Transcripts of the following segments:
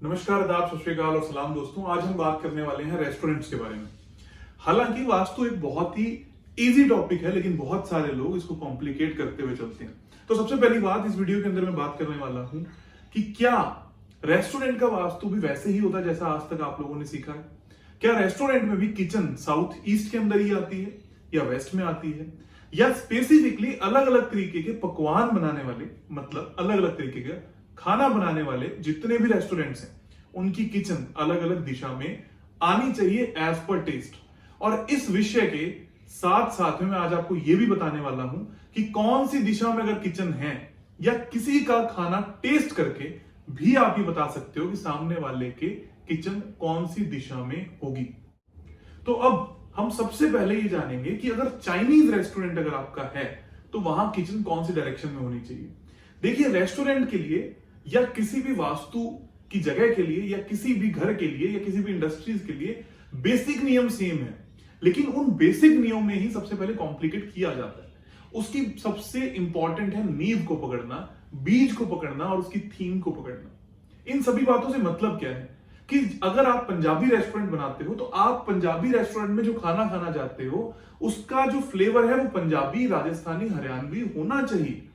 नमस्कार, आदाब, सत श्री अकाल और सलाम दोस्तों। आज हम बात करने वाले हैं रेस्टोरेंट्स के बारे में। हालांकि वास्तु एक बहुत ही इजी टॉपिक है, लेकिन बहुत सारे लोग इसको कॉम्प्लिकेट करते हुए चलते हैं। तो सबसे पहली बात इस वीडियो के अंदर मैं बात करने वाला हूं कि क्या रेस्टोरेंट का वास्तु भी वैसे ही होता है जैसा आज तक आप लोगों ने सीखा है। क्या रेस्टोरेंट में भी किचन साउथ ईस्ट के अंदर ही आती है या वेस्ट में आती है, या स्पेसिफिकली अलग अलग तरीके के पकवान बनाने वाले, मतलब अलग अलग तरीके का खाना बनाने वाले जितने भी रेस्टोरेंट्स हैं उनकी किचन अलग अलग दिशा में आनी चाहिए एज पर टेस्ट। और इस विषय के साथ साथ में मैं आज आपको यह भी बताने वाला हूं कि कौन सी दिशा में अगर किचन है या किसी का खाना टेस्ट करके भी आप ये बता सकते हो कि सामने वाले के किचन कौन सी दिशा में होगी। तो अब हम सबसे पहले ये जानेंगे कि अगर चाइनीज रेस्टोरेंट अगर आपका है तो वहां किचन कौन सी डायरेक्शन में होनी चाहिए। देखिए, रेस्टोरेंट के लिए या किसी भी वास्तु की जगह के लिए या किसी भी घर के लिए या किसी भी इंडस्ट्रीज के लिए बेसिक नियम सेम है, लेकिन उन बेसिक नियम में ही सबसे पहले कॉम्प्लिकेट किया जाता है। उसकी सबसे इंपॉर्टेंट है नींव को पकड़ना, बीज को पकड़ना और उसकी थीम को पकड़ना। इन सभी बातों से मतलब क्या है कि अगर आप पंजाबी रेस्टोरेंट बनाते हो तो आप पंजाबी रेस्टोरेंट में जो खाना खाना चाहते हो उसका जो फ्लेवर है वो पंजाबी, राजस्थानी, हरियाणवी होना चाहिए।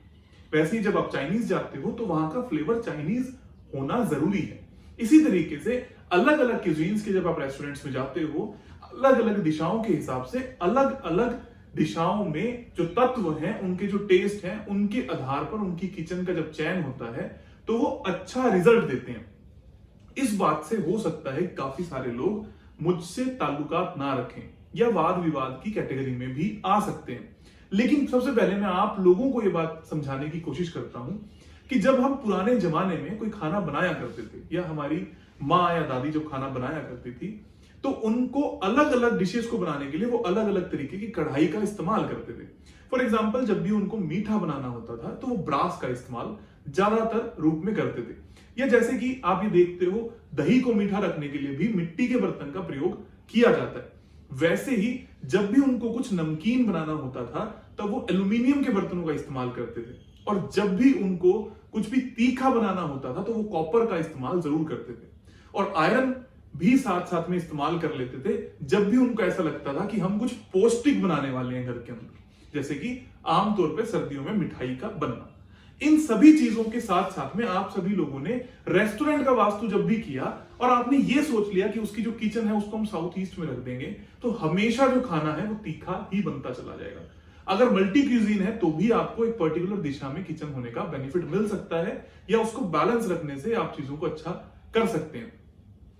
वैसे ही जब आप चाइनीज जाते हो तो वहां का फ्लेवर चाइनीज होना जरूरी है। इसी तरीके से अलग अलग क्यूजीन्स के जब आप रेस्टोरेंट्स में जाते हो, अलग अलग दिशाओं के हिसाब से अलग अलग दिशाओं में जो तत्व हैं, उनके जो टेस्ट हैं, उनके आधार पर उनकी किचन का जब चयन होता है तो वो अच्छा रिजल्ट देते हैं। इस बात से हो सकता है काफी सारे लोग मुझसे ताल्लुकात ना रखें या वाद विवाद की कैटेगरी में भी आ सकते हैं, लेकिन सबसे पहले मैं आप लोगों को यह बात समझाने की कोशिश करता हूं कि जब हम पुराने जमाने में कोई खाना बनाया करते थे या हमारी माँ या दादी जब खाना बनाया करती थी तो उनको अलग अलग डिशेस को बनाने के लिए वो अलग अलग तरीके की कढ़ाई का इस्तेमाल करते थे। फॉर एग्जाम्पल, जब भी उनको मीठा बनाना होता था तो वो ब्रास का इस्तेमाल ज्यादातर रूप में करते थे, या जैसे कि आप ये देखते हो दही को मीठा रखने के लिए भी मिट्टी के बर्तन का प्रयोग किया जाता है। वैसे ही जब भी उनको कुछ नमकीन बनाना होता था तब वो एल्यूमिनियम के बर्तनों का इस्तेमाल करते थे, और जब भी उनको कुछ भी तीखा बनाना होता था तो वो कॉपर का इस्तेमाल जरूर करते थे, और आयरन भी साथ साथ में इस्तेमाल कर लेते थे जब भी उनको ऐसा लगता था कि हम कुछ पौष्टिक बनाने वाले हैं घर के अंदर, जैसे कि आमतौर पर सर्दियों में मिठाई का बनना। इन सभी चीजों के साथ साथ में आप सभी लोगों ने रेस्टोरेंट का वास्तु जब भी किया और आपने ये सोच लिया कि उसकी जो किचन है उसको हम साउथ ईस्ट में रख देंगे तो हमेशा जो खाना है वो तीखा ही बनता चला जाएगा। अगर मल्टी क्यूजीन है तो भी आपको एक पर्टिकुलर दिशा में किचन होने का बेनिफिट मिल सकता है, या उसको बैलेंस रखने से आप चीजों को अच्छा कर सकते हैं।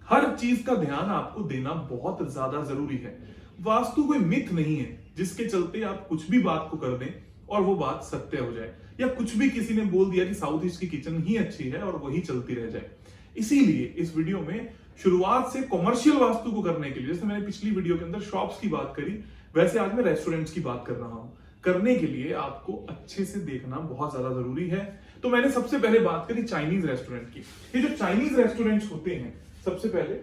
हर चीज का ध्यान आपको देना बहुत ज्यादा जरूरी है। वास्तु कोई मिथ नहीं है जिसके चलते आप कुछ भी बात को कर दें और वो बात सत्य हो जाए, या कुछ भी किसी ने बोल दिया कि साउथ ईस्ट की किचन ही अच्छी है और वही चलती रह जाए। इसीलिए इस वीडियो में शुरुआत से कॉमर्शियल वास्तु को करने के लिए, जैसे मैंने पिछली वीडियो के अंदर शॉप्स की बात करी, वैसे आज मैं रेस्टोरेंट्स की बात कर रहा हूं। करने के लिए आपको अच्छे से देखना बहुत ज्यादा जरूरी है। तो मैंने सबसे पहले बात करी चाइनीज रेस्टोरेंट की। ये जो चाइनीज रेस्टोरेंट्स होते हैं, सबसे पहले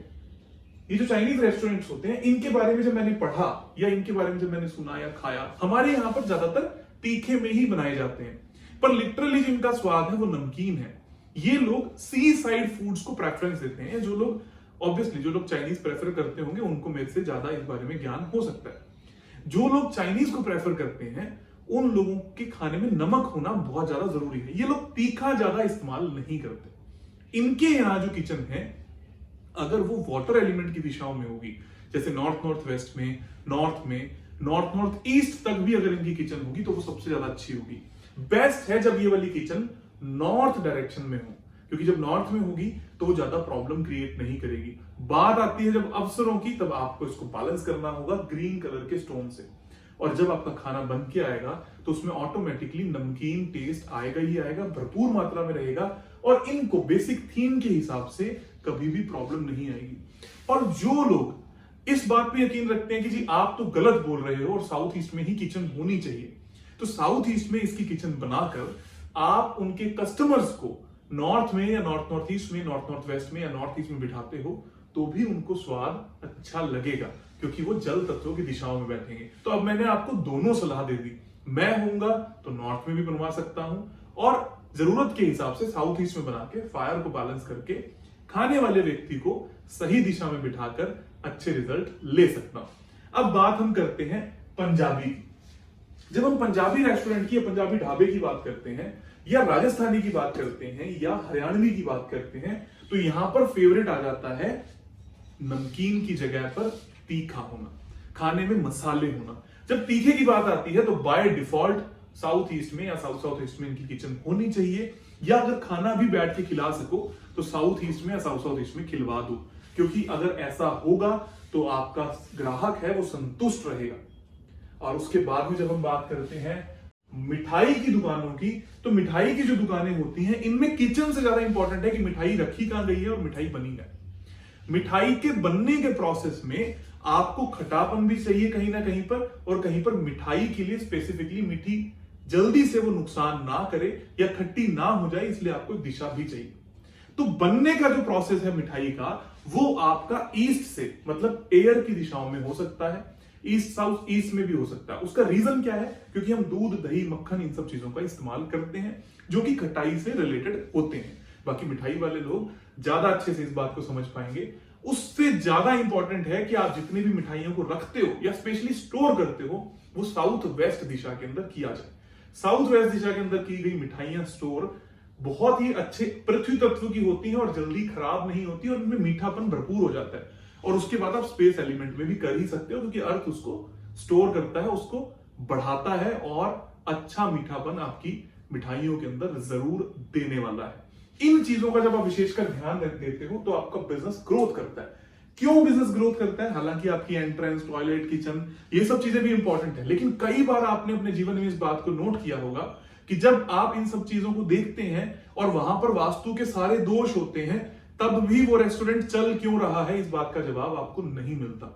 ये जो चाइनीज रेस्टोरेंट्स होते हैं, इनके बारे में जब मैंने पढ़ा या इनके बारे में जब मैंने सुना या खाया, हमारे यहाँ पर ज्यादातर तीखे में ही बनाए जाते हैं, पर लिटरली जिनका स्वाद है वो नमकीन है। ये लोग सी साइड फूड्स को प्रेफरेंस देते हैं। जो लोग ऑब्वियसली जो लोग चाइनीज प्रेफर करते होंगे उनको मेरे से ज्यादा इस बारे में ज्ञान हो सकता है। जो लोग चाइनीज को प्रेफर करते हैं उन लोगों के खाने में नमक होना बहुत ज्यादा जरूरी है। ये लोग तीखा ज्यादा इस्तेमाल नहीं करते। इनके यहाँ जो किचन है, अगर वो वाटर एलिमेंट की दिशाओं में होगी, जैसे नॉर्थ नॉर्थ वेस्ट में, नॉर्थ नॉर्थ ईस्ट तक भी अगर इनकी किचन होगी तो वो सबसे ज्यादा अच्छी होगी। बेस्ट है जब ये वाली किचन नॉर्थ डायरेक्शन में हो, क्योंकि जब नॉर्थ में होगी तो वो ज्यादा प्रॉब्लम क्रिएट नहीं करेगी। बात आती है जब अवसरों की, तब आपको इसको बैलेंस करना होगा ग्रीन कलर के स्टोन से, और जब आपका खाना बन के आएगा तो उसमें ऑटोमेटिकली नमकीन टेस्ट आएगा ही आएगा, भरपूर मात्रा में रहेगा, और इनको बेसिक थीम के हिसाब से कभी भी प्रॉब्लम नहीं आएगी। और जो लोग इस बात पे यकीन रखते हैं कि जी आप तो गलत बोल रहे हो और साउथ ईस्ट में ही किचन होनी चाहिए, तो साउथ ईस्ट में इसकी किचन बनाकर आप उनके कस्टमर्स को नॉर्थ में या नॉर्थ ईस्ट में, नॉर्थ वेस्ट में या नॉर्थ ईस्ट में बिठाते हो तो भी उनको स्वाद अच्छा लगेगा, क्योंकि वो जल तत्वों की दिशाओं में बैठेंगे। तो अब मैंने आपको दोनों सलाह दे दी। मैं होऊंगा तो नॉर्थ में भी बनवा सकता हूं, और जरूरत के हिसाब से साउथ ईस्ट में बना के फायर को बैलेंस करके खाने वाले व्यक्ति को सही दिशा में बिठाकर अच्छे रिजल्ट ले सकता हूं। अब बात हम करते हैं पंजाबी की। जब हम पंजाबी रेस्टोरेंट की या पंजाबी ढाबे की बात करते हैं या राजस्थानी की बात करते हैं या हरियाणवी की बात करते हैं तो यहां पर फेवरेट आ जाता है नमकीन की जगह पर तीखा होना, खाने में मसाले होना। जब तीखे की बात आती है तो बाय डिफॉल्ट साउथ ईस्ट में या साउथ ईस्ट में इनकी किचन होनी चाहिए, या अगर खाना भी बैठ के खिला सको तो साउथ ईस्ट में या साउथ ईस्ट में खिलवा दो, क्योंकि अगर ऐसा होगा तो आपका ग्राहक है वो संतुष्ट रहेगा। और उसके बाद में जब हम बात करते हैं मिठाई की दुकानों की, तो मिठाई की जो दुकानें होती हैं इनमें किचन से ज्यादा इंपॉर्टेंट है कि मिठाई रखी कहां गई है और मिठाई बनी है। मिठाई के बनने के प्रोसेस में आपको खटापन भी चाहिए कहीं ना कहीं पर, और कहीं पर मिठाई के लिए स्पेसिफिकली मीठी जल्दी से वो नुकसान ना करे या खट्टी ना हो जाए, इसलिए आपको दिशा भी चाहिए। तो बनने का जो प्रोसेस है मिठाई का वो आपका ईस्ट से मतलब एयर की दिशाओं में हो सकता है, ईस्ट साउथ ईस्ट में भी हो सकता है। उसका रीजन क्या है? क्योंकि हम दूध दही मक्खन इन सब चीजों का इस्तेमाल करते हैं जो कि खटाई से रिलेटेड होते हैं। बाकी मिठाई वाले लोग ज्यादा अच्छे से इस बात को समझ पाएंगे। उससे ज्यादा इंपॉर्टेंट है कि आप जितनी भी मिठाइयों को रखते हो या स्पेशली स्टोर करते हो वो साउथ वेस्ट दिशा के अंदर किया जाए। साउथ वेस्ट दिशा के अंदर की गई मिठाइयां स्टोर बहुत ही अच्छे पृथ्वी तत्व की होती हैं और जल्दी खराब नहीं होती और उनमें मीठापन भरपूर हो जाता है। और उसके बाद आप स्पेस एलिमेंट में भी कर ही सकते हो, क्योंकि अर्थ उसको स्टोर करता है, उसको बढ़ाता है और अच्छा मीठापन आपकी मिठाइयों के अंदर जरूर देने वाला है। इन चीजों का जब आप विशेषकर ध्यान देते हो तो आपका बिजनेस ग्रोथ करता है। क्यों बिजनेस ग्रोथ करता है? हालांकि आपकी एंट्रेंस, टॉयलेट, किचन ये सब चीजें भी इंपॉर्टेंट है, लेकिन कई बार आपने अपने जीवन में इस बात को नोट किया होगा कि जब आप इन सब चीजों को देखते हैं और वहां पर वास्तु के सारे दोष होते हैं तब भी वो रेस्टोरेंट चल क्यों रहा है, इस बात का जवाब आपको नहीं मिलता।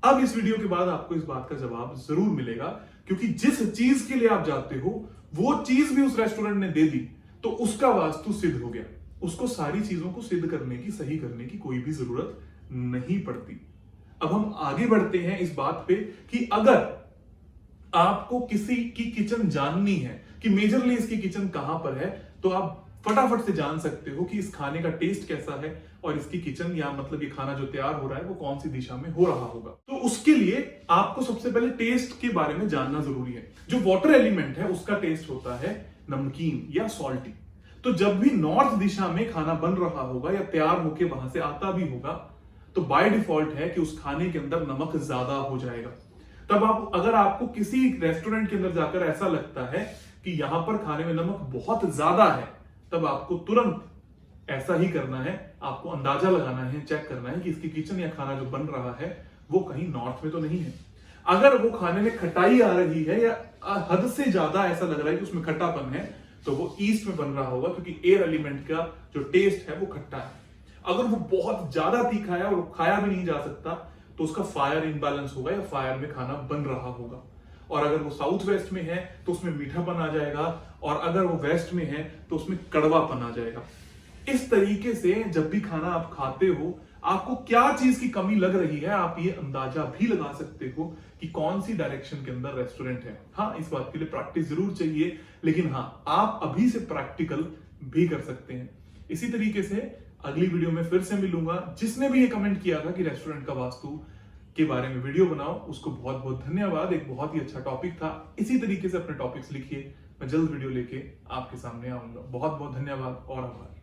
अब इस वीडियो के बाद आपको इस बात का जवाब जरूर मिलेगा, क्योंकि जिस चीज के लिए आप जाते हो वो चीज भी उस रेस्टोरेंट ने दे दी तो उसका वास्तु सिद्ध हो गया। उसको सारी चीजों को सिद्ध करने की, सही करने की कोई भी जरूरत नहीं पड़ती। अब हम आगे बढ़ते हैं इस बात पे कि अगर आपको किसी की किचन जाननी है कि मेजरली इसकी किचन कहां पर है, तो आप फटाफट से जान सकते हो कि इस खाने का टेस्ट कैसा है और इसकी किचन या मतलब ये खाना जो तैयार हो रहा है वो कौन सी दिशा में हो रहा होगा। तो उसके लिए आपको सबसे पहले टेस्ट के बारे में जानना जरूरी है। जो वाटर एलिमेंट है उसका टेस्ट होता है नमकीन या सॉल्टी। तो जब भी नॉर्थ दिशा में खाना बन रहा होगा या तैयार होकर वहां से आता भी होगा तो बाय डिफॉल्ट है कि उस खाने के अंदर नमक ज्यादा हो जाएगा। तब आप अगर आपको किसी रेस्टोरेंट के अंदर जाकर ऐसा लगता है कि यहां पर खाने में नमक बहुत ज्यादा है, तब आपको तुरंत ऐसा ही करना है। आपको अंदाजा लगाना है, चेक करना है कि इसकी किचन या खाना जो बन रहा है वो कहीं नॉर्थ में तो नहीं है। अगर वो खाने में खटाई आ रही है या हद से ज्यादा ऐसा लग रहा है कि उसमें खट्टापन है तो वो ईस्ट में बन रहा होगा, क्योंकि एयर एलिमेंट का जो टेस्ट है वो खट्टा है। अगर वो बहुत ज्यादा तीखा है और खाया भी नहीं जा सकता तो उसका फायर इम्बैलेंस होगा या फायर में खाना बन रहा होगा। और अगर वो साउथ वेस्ट में है तो उसमें मीठापन आ जाएगा, और अगर वो वेस्ट में है तो उसमें कड़वापन आ जाएगा। इस तरीके से जब भी खाना आप खाते हो आपको क्या चीज की कमी लग रही है आप ये अंदाजा भी लगा सकते हो कि कौन सी डायरेक्शन के अंदर रेस्टोरेंट है। हाँ, इस बात के लिए प्रैक्टिस जरूर चाहिए, लेकिन हाँ, आप अभी से प्रैक्टिकल भी कर सकते हैं। इसी तरीके से अगली वीडियो में फिर से मिलूंगा। जिसने भी ये कमेंट किया था कि रेस्टोरेंट का वास्तु के बारे में वीडियो बनाओ, उसको बहुत बहुत धन्यवाद। एक बहुत ही अच्छा टॉपिक था। इसी तरीके से अपने टॉपिक्स लिखिए, मैं जल्द वीडियो लेके आपके सामने आऊंगा। बहुत बहुत धन्यवाद और आभार।